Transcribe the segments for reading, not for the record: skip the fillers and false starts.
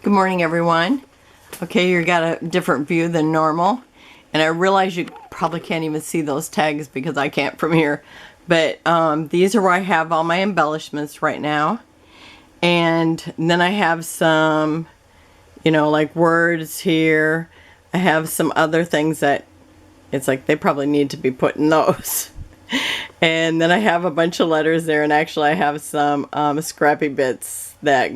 Good morning, everyone. Okay, you got a different view than normal, and I realize you probably can't even see those tags because I can't from here, but these are where I have all my embellishments right now. And then I have some, like words here. I have some other things that it's like they probably need to be put in those. And then I have a bunch of letters there, and actually I have some scrappy bits that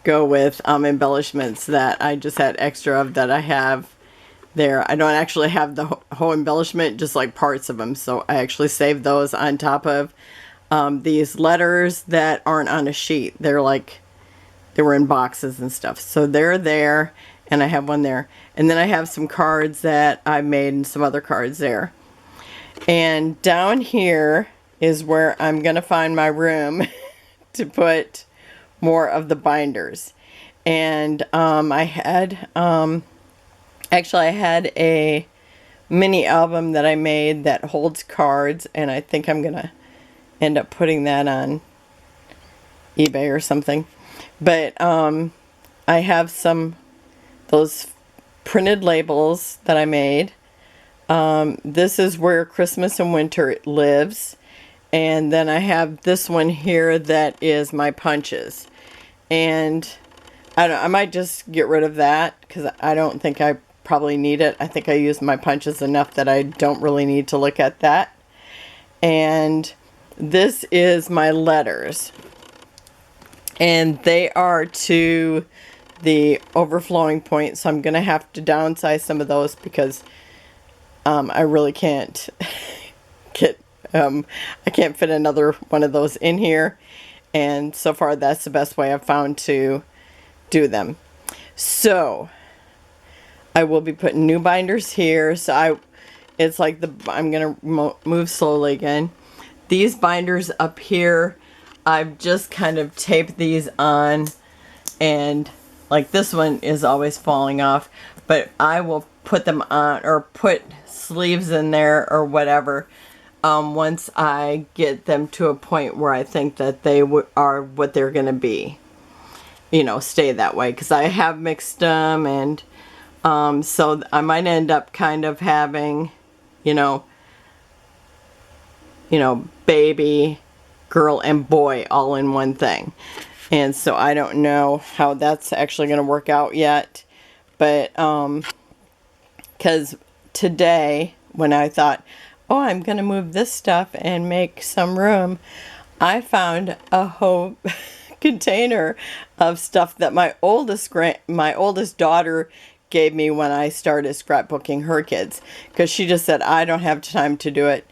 go with embellishments that I just had extra of that I have there. I don't actually have the whole embellishment, just like parts of them, so I actually saved those on top of these letters that aren't on a sheet. They were in boxes and stuff, so they're there, and I have one there. And then I have some cards that I made and some other cards there. And down here is where I'm gonna find my room to put more of the binders. And I had a mini album that I made that holds cards, and I think I'm gonna end up putting that on eBay or something. But I have those printed labels that I made. This is where Christmas and winter lives. And then I have this one here that is my punches. And I might just get rid of that because I don't think I probably need it. I think I use my punches enough that I don't really need to look at that. And this is my letters. And they are to the overflowing point, so I'm going to have to downsize some of those because I really can't I can't fit another one of those in here. And so far that's the best way I've found to do them. So I will be putting new binders here. So it's like I'm going to move slowly again. These binders up here, I've just kind of taped these on, and like this one is always falling off, but I will put them on or put sleeves in there or whatever once I get them to a point where I think that they are what they're going to be. Stay that way, because I have mixed them, and so I might end up kind of having, baby, girl, and boy all in one thing. And so I don't know how that's actually going to work out yet. But because today, when I thought, oh, I'm going to move this stuff and make some room, I found a whole container of stuff that my oldest daughter gave me when I started scrapbooking her kids, because she just said, I don't have time to do it.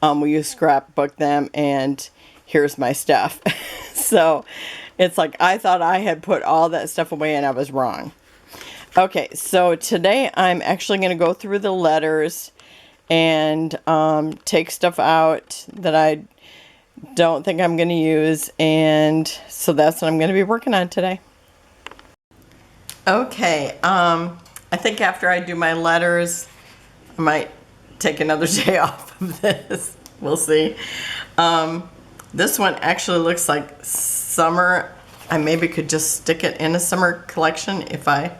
Will you scrapbook them, and here's my stuff. So it's like I thought I had put all that stuff away, and I was wrong. Okay, so today I'm actually going to go through the letters and take stuff out that I don't think I'm going to use, and so that's what I'm going to be working on today. Okay, I think after I do my letters, I might take another day off of this. We'll see. This one actually looks like summer. I maybe could just stick it in a summer collection if I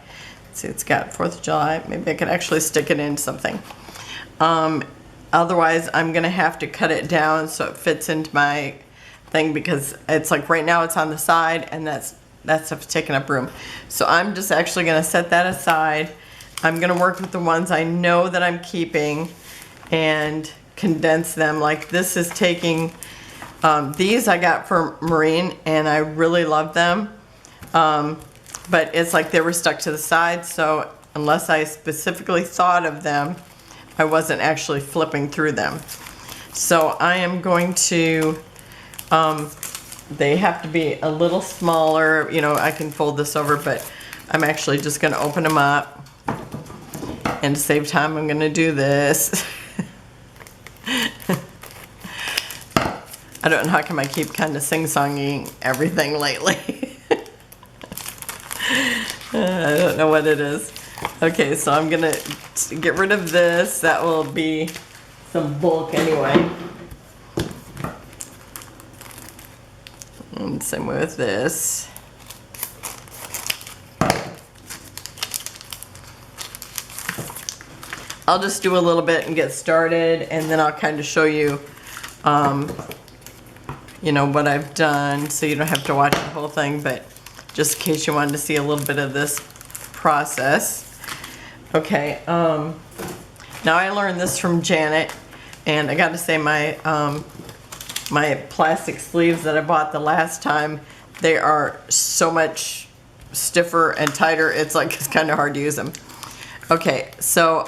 see it's got 4th of July. Maybe I could actually stick it in something. Otherwise, I'm going to have to cut it down so it fits into my thing, because it's like right now it's on the side, and that stuff's taking up room. So I'm just actually going to set that aside. I'm going to work with the ones I know that I'm keeping and condense them. Like this is taking, these I got from Marine, and I really love them. But it's like they were stuck to the side, so unless I specifically thought of them, I wasn't actually flipping through them. So I am going to, they have to be a little smaller. I can fold this over, but I'm actually just going to open them up. And to save time, I'm going to do this. I don't know how come I keep kind of sing-songing everything lately. I don't know what it is. Okay, so I'm going to get rid of this. That will be some bulk anyway. And same way with this. I'll just do a little bit and get started, and then I'll kind of show you, you know, what I've done, so you don't have to watch the whole thing, but just in case you wanted to see a little bit of this process. Okay, now I learned this from Janet, and I got to say my my plastic sleeves that I bought the last time, they are so much stiffer and tighter, it's like it's kind of hard to use them. Okay, so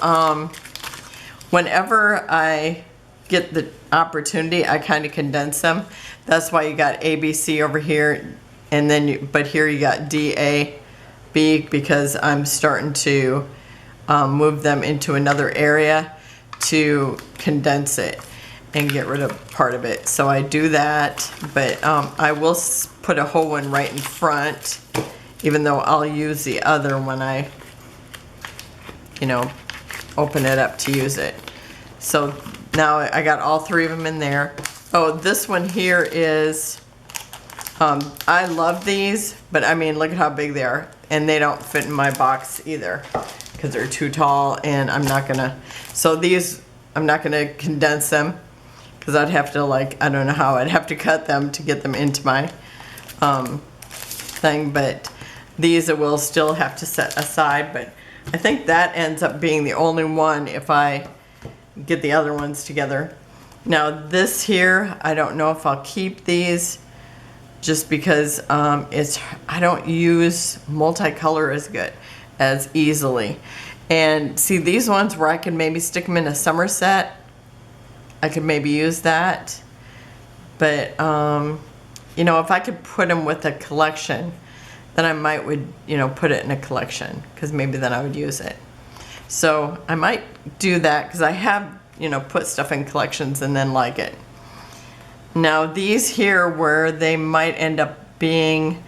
whenever I get the opportunity, I kind of condense them. That's why you got ABC over here, and then but here you got DAB, because I'm starting to move them into another area to condense it and get rid of part of it. So I do that, but I will put a whole one right in front, even though I'll use the other when I, you know, open it up to use it. So now I got all three of them in there. Oh, this one here is, I love these, but I mean, look at how big they are. And they don't fit in my box either, because they're too tall, and I'm not gonna, so these, I'm not gonna condense them, because I'd have to, like, I don't know how, I'd have to cut them to get them into my thing, but these I will still have to set aside, but I think that ends up being the only one if I get the other ones together. Now this here, I don't know if I'll keep these, just because I don't use multicolor as easily. And see, these ones where I can maybe stick them in a summer set, I could maybe use that. But you know, if I could put them with a collection, then I would, you know, put it in a collection, because maybe then I would use it. So I might do that, because I have, you know, put stuff in collections and then like it. Now these here, where they might end up being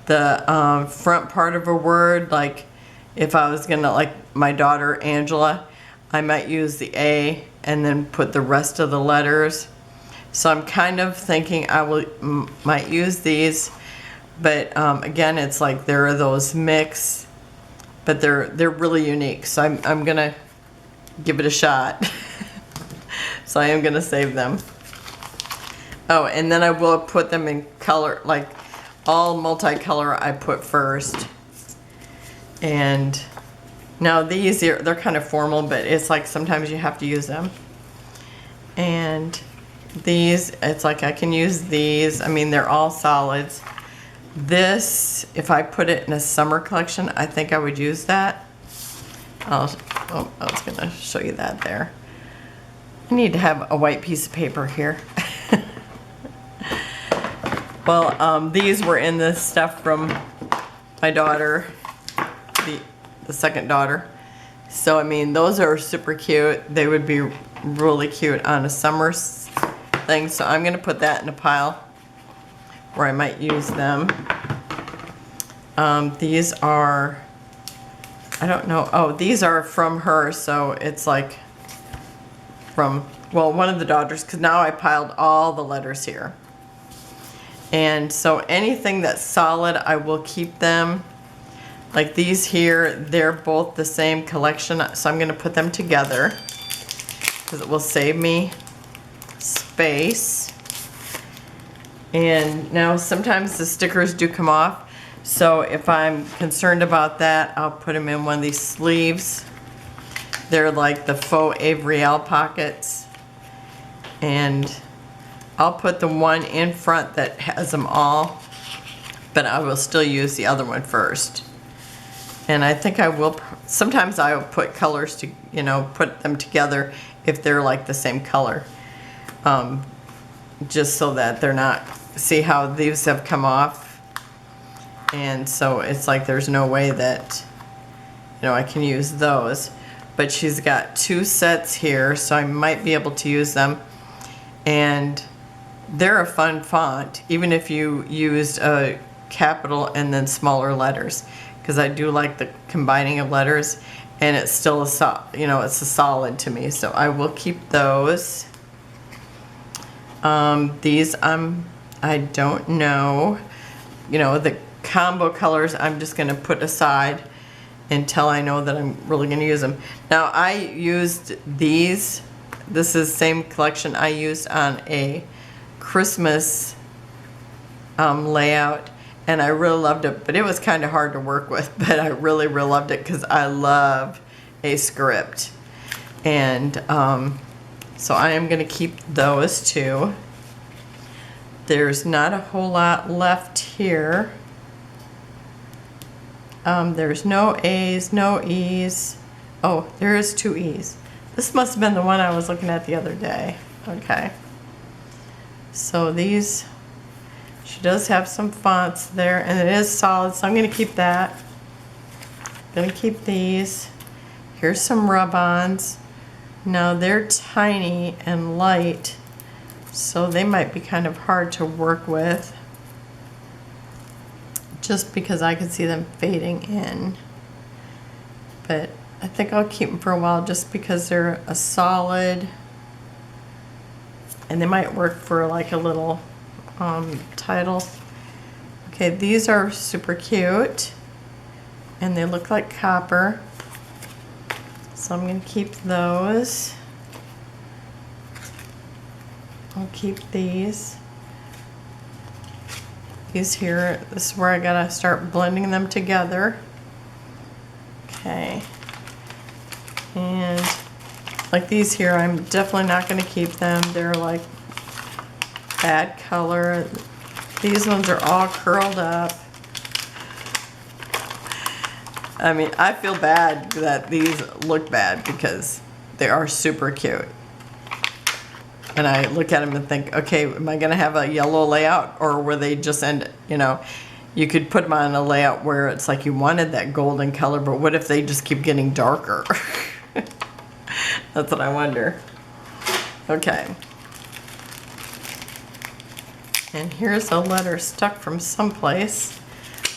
the front part of a word, like if I was gonna, like my daughter Angela, I might use the A and then put the rest of the letters. So I'm kind of thinking I might use these, but again, it's like there are those mix, but they're really unique. So I'm gonna give it a shot. So I am gonna save them. Oh, and then I will put them in color, like all multicolor I put first. And now these, they're kind of formal, but it's like sometimes you have to use them. And these, it's like I can use these. I mean, they're all solids. This, if I put it in a summer collection, I think I would use that. Oh, I was gonna show you that there. I need to have a white piece of paper here. Well, these were in the stuff from my daughter, the second daughter. So, I mean, those are super cute. They would be really cute on a summer thing. So I'm going to put that in a pile where I might use them. These are, I don't know. Oh, these are from her. So it's like from, well, one of the daughters, because now I piled all the letters here. And so anything that's solid, I will keep them. Like these here, they're both the same collection, so I'm going to put them together because it will save me space. And now sometimes the stickers do come off, so if I'm concerned about that, I'll put them in one of these sleeves. They're like the faux Avriel pockets, and I'll put the one in front that has them all, but I will still use the other one first. And I think I will, sometimes I will put colors to, you know, put them together if they're like the same color. Just so that they're not, see how these have come off? And so it's like there's no way that, you know, I can use those. But she's got two sets here, so I might be able to use them. And they're a fun font, even if you used a capital and then smaller letters, because I do like the combining of letters, and it's still a you know, it's a solid to me, so I will keep those. These I don't know, you know, the combo colors I'm just going to put aside until I know that I'm really going to use them. Now I used these. This is the same collection I used on a Christmas layout, and I really loved it, but it was kind of hard to work with, but I really loved it because I love a script. And so I am going to keep those two. There's not a whole lot left here. There's no A's, no E's. Oh, there is 2 E's. This must have been the one I was looking at the other day. Okay. So these, she does have some fonts there, and it is solid, so I'm going to keep that. I'm going to keep these. Here's some rub-ons. Now they're tiny and light, so they might be kind of hard to work with, just because I can see them fading in. But I think I'll keep them for a while just because they're a solid, and they might work for like a little title. Okay, these are super cute, and they look like copper, so I'm going to keep those. I'll keep these. These here, this is where I gotta start blending them together. Okay. And like these here, I'm definitely not going to keep them. They're like bad color. These ones are all curled up. I mean, I feel bad that these look bad because they are super cute. And I look at them and think, okay, am I going to have a yellow layout, or were they just end, you know, you could put them on a layout where it's like you wanted that golden color, but what if they just keep getting darker? That's what I wonder. Okay. And here's a letter stuck from someplace.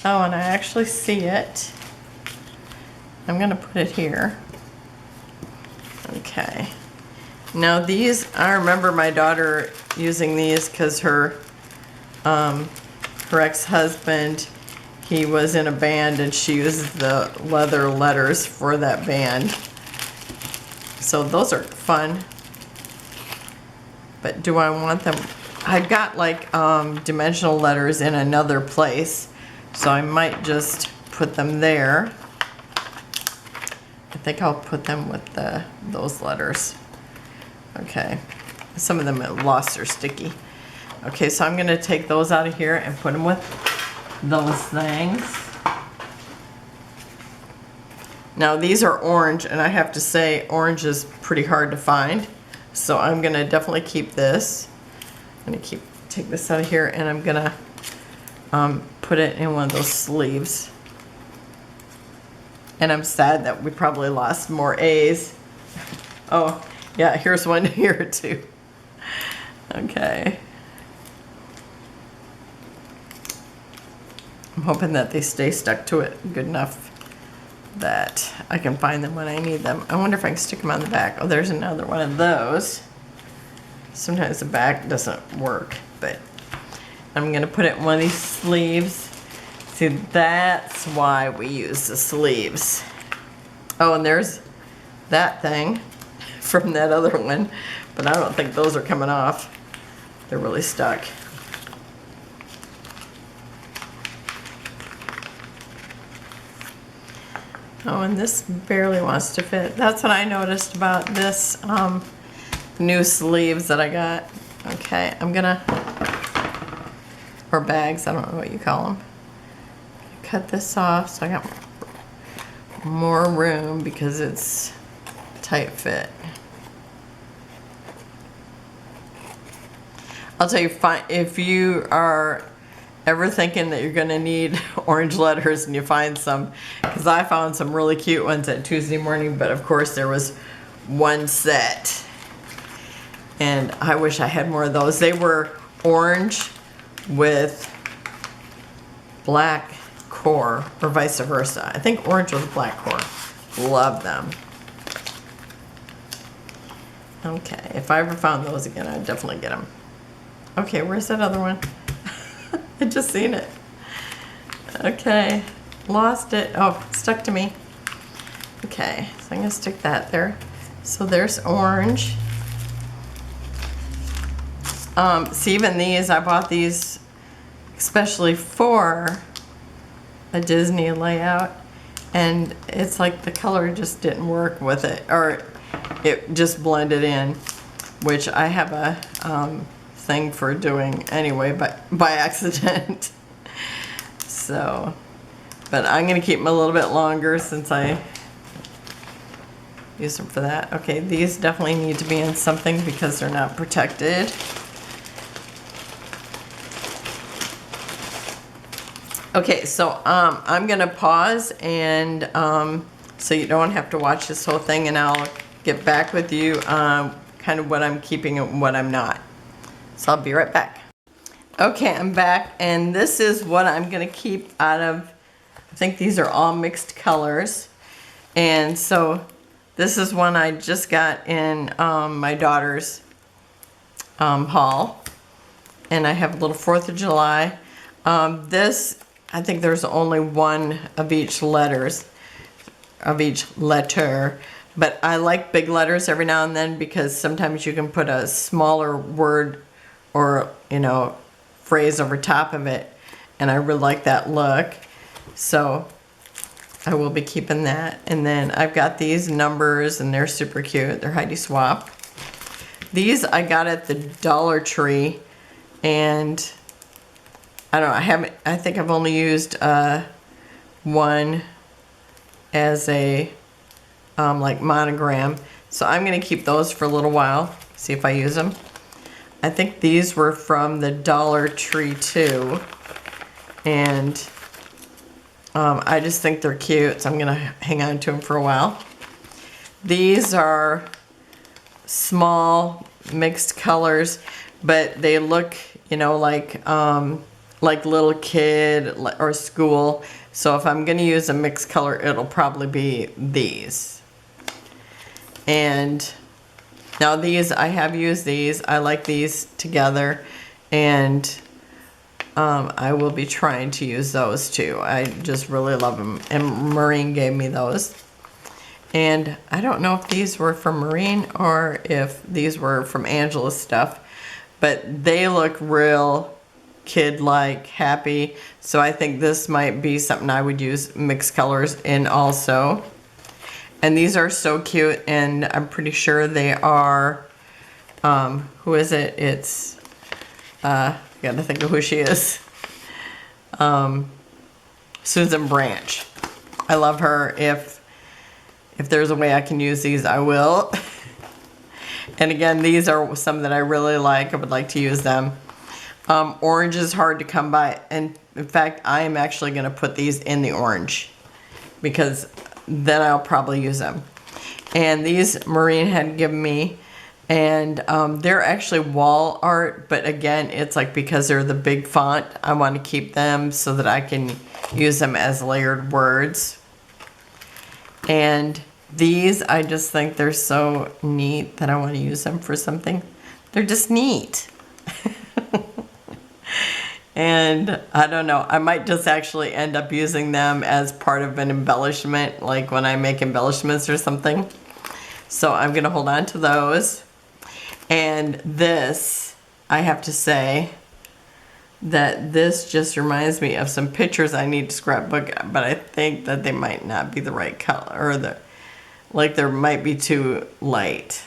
Oh, and I actually see it. I'm going to put it here. Okay. Now these, I remember my daughter using these because her ex-husband, he was in a band, and she used the leather letters for that band. So those are fun. But do I want them? I've got like dimensional letters in another place, so I might just put them there. I think I'll put them with those letters. Okay. Some of them have lost their sticky. Okay, so I'm going to take those out of here and put them with those things. Now these are orange, and I have to say orange is pretty hard to find. So I'm going to definitely keep this. I'm going to take this out of here, and I'm going to put it in one of those sleeves. And I'm sad that we probably lost more A's. Oh, yeah, here's one here too. Okay. I'm hoping that they stay stuck to it good enough that I can find them when I need them. I wonder if I can stick them on the back. Oh, there's another one of those. Sometimes the back doesn't work, but I'm gonna put it in one of these sleeves. See, that's why we use the sleeves. Oh, and there's that thing from that other one, but I don't think those are coming off. They're really stuck. Oh, and this barely wants to fit. That's what I noticed about this new sleeves that I got. Okay, I'm gonna, or bags, I don't know what you call them. Cut this off so I got more room because it's tight fit. I'll tell you, if you are ever thinking that you're gonna need orange letters and you find some, because I found some really cute ones at Tuesday morning, but of course there was one set, and I wish I had more of those. They were orange with black core, or vice versa. I think orange with black core. Love them. Okay, if I ever found those again, I'd definitely get them. Okay, where's that other one? I just seen it. Okay, lost it. Oh, stuck to me. Okay, so I'm gonna stick that there. So there's orange. See, even these, I bought these especially for a Disney layout, and it's like the color just didn't work with it, or it just blended in, which I have a thing for doing anyway, but by accident. So, but I'm gonna keep them a little bit longer since I use them for that. Okay, these definitely need to be in something because they're not protected. Okay, so I'm gonna pause and so you don't have to watch this whole thing, and I'll get back with you kind of what I'm keeping and what I'm not. So I'll be right back. Okay, I'm back, and this is what I'm gonna keep out of, I think these are all mixed colors. And so this is one I just got in my daughter's haul, and I have a little 4th of July. This, I think there's only one of each letter, but I like big letters every now and then because sometimes you can put a smaller word or, you know, phrase over top of it, and I really like that look. So I will be keeping that. And then I've got these numbers, and they're super cute. They're Heidi Swapp. These I got at the Dollar Tree, and I don't know, I think I've only used one as a like monogram. So I'm gonna keep those for a little while, see if I use them. I think these were from the Dollar Tree too. And I just think they're cute, so I'm gonna hang on to them for a while. These are small mixed colors, but they look, you know, like little kid or school. So if I'm gonna use a mixed color, it'll probably be these. And now these, I have used these. I like these together, and I will be trying to use those too. I just really love them, and Maureen gave me those. And I don't know if these were from Maureen or if these were from Angela's stuff, but they look real kid-like, happy. So I think this might be something I would use mixed colors in also. And these are so cute, and I'm pretty sure they are, who is it? It's, I gotta think of who she is. Susan Branch. I love her. If there's a way I can use these, I will. And again, these are some that I really like. I would like to use them. Orange is hard to come by, and in fact, I am actually going to put these in the orange because then I'll probably use them. And these Maureen had given me, and they're actually wall art, but again, it's like because they're the big font, I want to keep them so that I can use them as layered words. And these, I just think they're so neat that I want to use them for something. They're just neat. And I don't know, I might just actually end up using them as part of an embellishment, like when I make embellishments or something. So I'm going to hold on to those. And this, I have to say that this just reminds me of some pictures I need to scrapbook, but I think that they might not be the right color, or like there might be too light,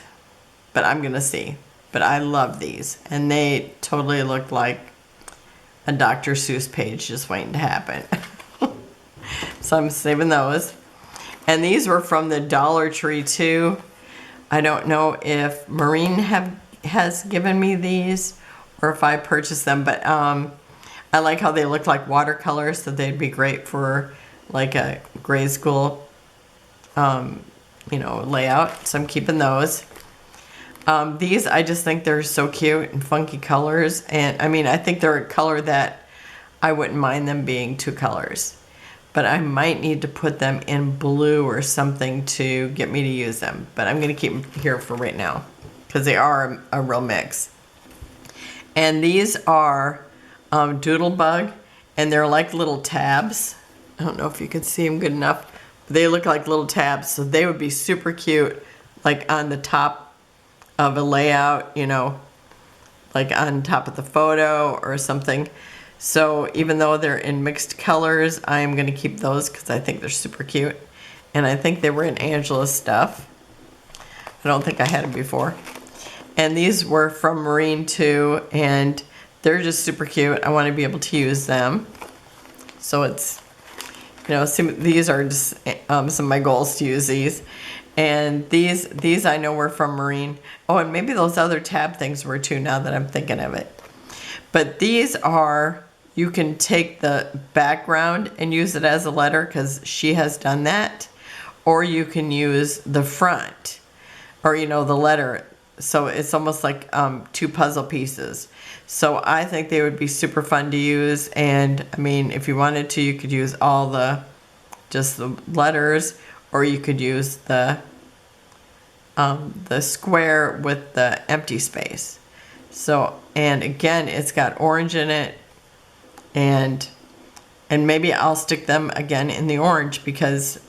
but I'm going to see. But I love these, and they totally look like a Dr. Seuss page just waiting to happen. So I'm saving those. And these were from the Dollar Tree too. I don't know if Maureen has given me these or if I purchased them, but I like how they look like watercolors, so they'd be great for like a grade school you know, layout. So I'm keeping those. These, I just think they're so cute and funky colors. And I mean, I think they're a color that I wouldn't mind them being two colors. But I might need to put them in blue or something to get me to use them. But I'm going to keep them here for right now because they are a real mix. And these are Doodlebug, and they're like little tabs. I don't know if you can see them good enough, They look like little tabs, so they would be super cute, like on the top of a layout, you know, like on top of the photo or something. So even though they're in mixed colors, I'm going to keep those because I think they're super cute. And I think they were in Angela's stuff. I don't think I had them before. And these were from Marine too, and they're just super cute. I want to be able to use them. So it's, you know, these are just some of my goals to use these. And these I know were from Marine. Oh, and maybe those other tab things were too, now that I'm thinking of it. But these are, you can take the background and use it as a letter because she has done that. Or you can use the front, or, you know, the letter. So it's almost like 2 puzzle pieces. So I think they would be super fun to use. And I mean, if you wanted to, you could use all just the letters, or you could use the square with the empty space. So, and again, it's got orange in it, and maybe I'll stick them again in the orange because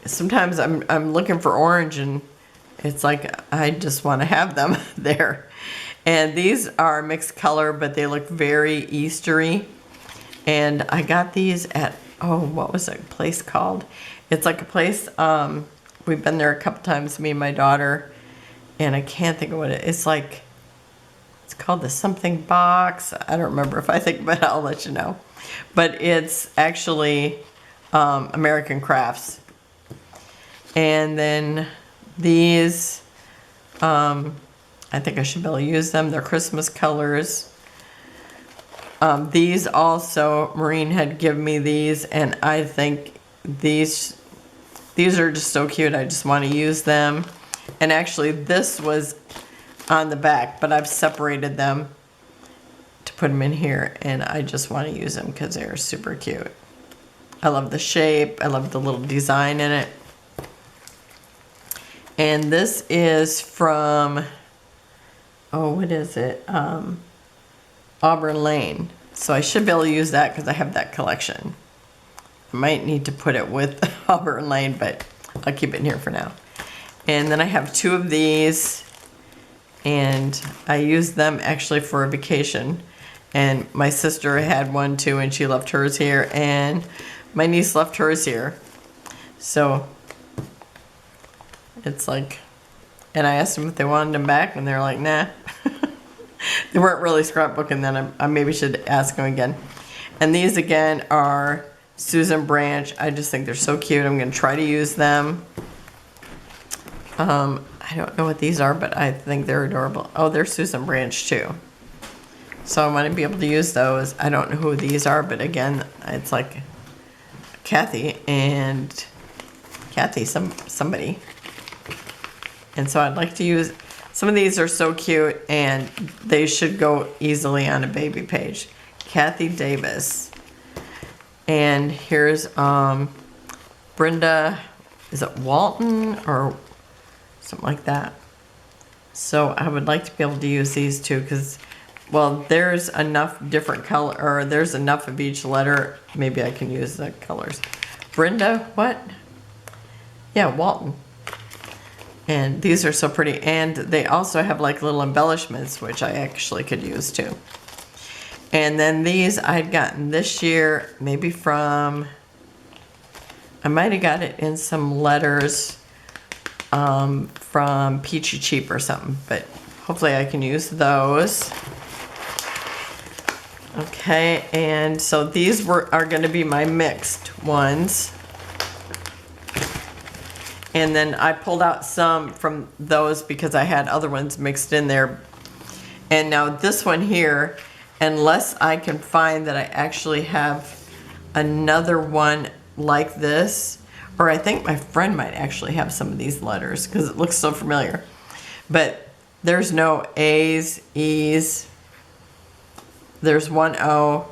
sometimes I'm looking for orange and it's like I just want to have them there. And these are mixed color, but they look very Eastery. And I got these at, oh, what was that place called? It's like a place, we've been there a couple times, me and my daughter, and I can't think of what it's like. It's called the something box. I don't remember. If I think about it, I'll let you know. But it's actually American Crafts. And then these, I think I should be able to use them. They're Christmas colors. These also, Maureen had given me these, and I think these are just so cute. I just want to use them. And actually, this was on the back, but I've separated them to put them in here, and I just want to use them because they're super cute. I love the shape. I love the little design in it. And this is from, oh, what is it? Auburn Lane. So I should be able to use that because I have that collection. I might need to put it with Auburn Lane, but I'll keep it in here for now. And then I have 2 of these, and I used them actually for a vacation. And my sister had one too, and she left hers here, and my niece left hers here. So it's like, and I asked them if they wanted them back, and they're like, nah. They weren't really scrapbooking then. I maybe should ask them again. And these again are Susan Branch. I just think they're so cute. I'm going to try to use them. I don't know what these are, but I think they're adorable. Oh, they're Susan Branch too. So I want to be able to use those. I don't know who these are, but again, it's like Kathy and somebody. And so I'd like to use, some of these are so cute, and they should go easily on a baby page. Kathy Davis. And here's Brenda, is it Walton or something like that? So I would like to be able to use these too, because, well, there's enough different color, or there's enough of each letter. Maybe I can use the colors. Brenda, what? Yeah, Walton. And these are so pretty. And they also have like little embellishments, which I actually could use too. And then these I'd gotten this year, maybe from, I might have got it in some letters from Peachy Cheap or something, but hopefully I can use those. Okay, and so these are going to be my mixed ones. And then I pulled out some from those because I had other ones mixed in there. And now this one here, unless I can find that I actually have another one like this, or I think my friend might actually have some of these letters because it looks so familiar. But there's no A's, E's. There's one O.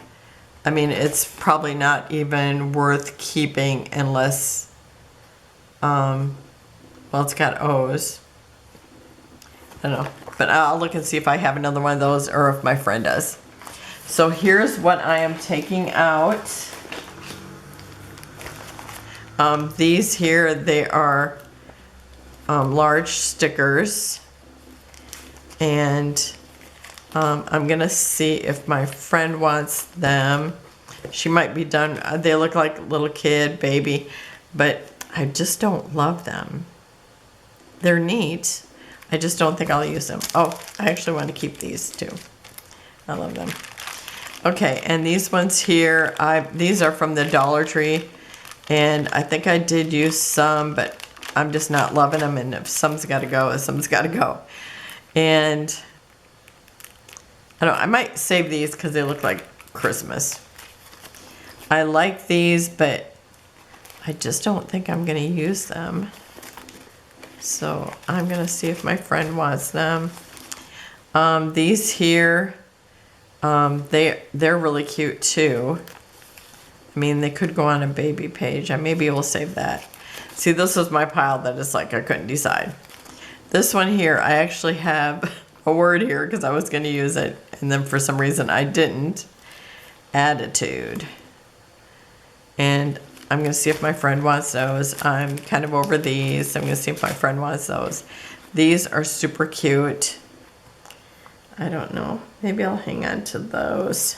I mean, it's probably not even worth keeping unless, well, it's got O's. I don't know, but I'll look and see if I have another one of those or if my friend does. So here's what I am taking out. These here, they are large stickers. And I'm gonna see if my friend wants them. She might be done. They look like little kid, baby, but I just don't love them. They're neat. I just don't think I'll use them. Oh, I actually want to keep these too. I love them. Okay, and these ones here, these are from the Dollar Tree, and I think I did use some, but I'm just not loving them, and if some's got to go, some's got to go. And I don't know, I might save these because they look like Christmas. I like these, but I just don't think I'm going to use them. So I'm going to see if my friend wants them. These here, they're really cute too. I mean, they could go on a baby page. I maybe will save that. See, this was my pile that is like I couldn't decide. This one here, I actually have a word here because I was going to use it, and then for some reason I didn't. Attitude. And I'm going to see if my friend wants those. I'm kind of over these, so I'm going to see if my friend wants those. These are super cute. I don't know. Maybe I'll hang on to those.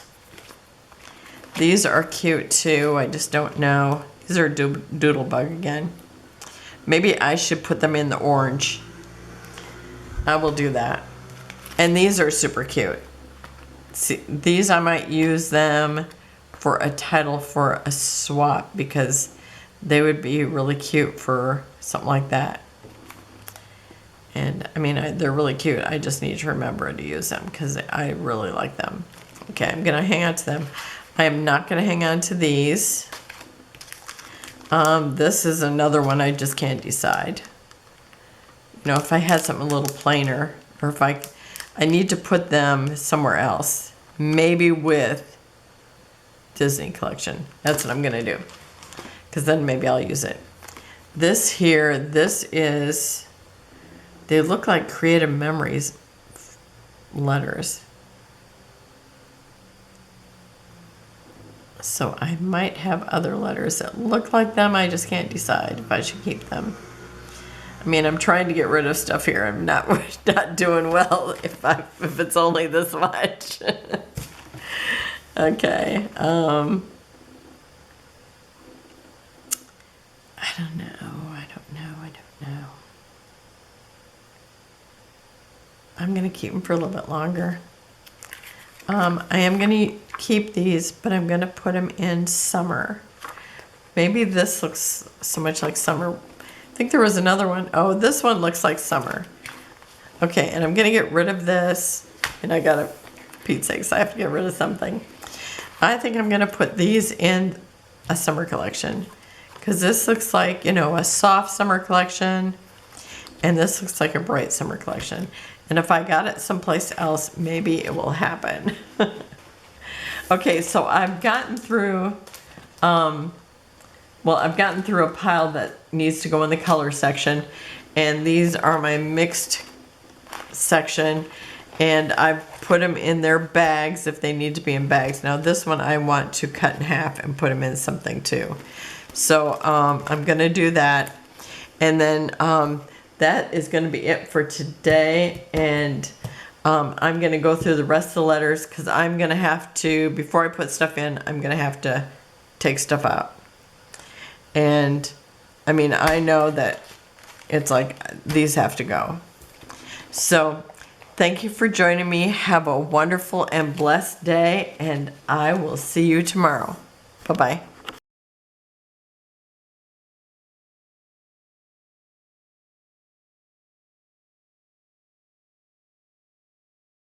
These are cute too. I just don't know. These are Doodlebug again. Maybe I should put them in the orange. I will do that. And these are super cute. See, these I might use them for a title for a swap because they would be really cute for something like that. And I mean, they're really cute. I just need to remember to use them because I really like them. Okay, I'm gonna hang on to them. I am not gonna hang on to these. This is another one I just can't decide. You know, if I had something a little plainer, or if I need to put them somewhere else, maybe with Disney collection. That's what I'm gonna do, because then maybe I'll use it. This here, this is, they look like Creative Memories letters. So I might have other letters that look like them. I just can't decide if I should keep them. I mean, I'm trying to get rid of stuff here. I'm not doing well if it's only this much. Okay. I don't know. I'm going to keep them for a little bit longer. I am going to keep these, but I'm going to put them in summer. Maybe this looks so much like summer. I think there was another one. Oh, this one looks like summer. Okay, and I'm going to get rid of this. And I got to, Pete's sakes, I have to get rid of something. I think I'm going to put these in a summer collection. Because this looks like, you know, a soft summer collection. And this looks like a bright summer collection. And if I got it someplace else, maybe it will happen. Okay, so I've gotten through, I've gotten through a pile that needs to go in the color section. And these are my mixed section. And I've put them in their bags if they need to be in bags. Now this one I want to cut in half and put them in something too. So I'm going to do that. And then that is going to be it for today. And I'm going to go through the rest of the letters because I'm going to have to, before I put stuff in, I'm going to have to take stuff out. And I mean, I know that it's like these have to go. So thank you for joining me. Have a wonderful and blessed day, and I will see you tomorrow. Bye-bye.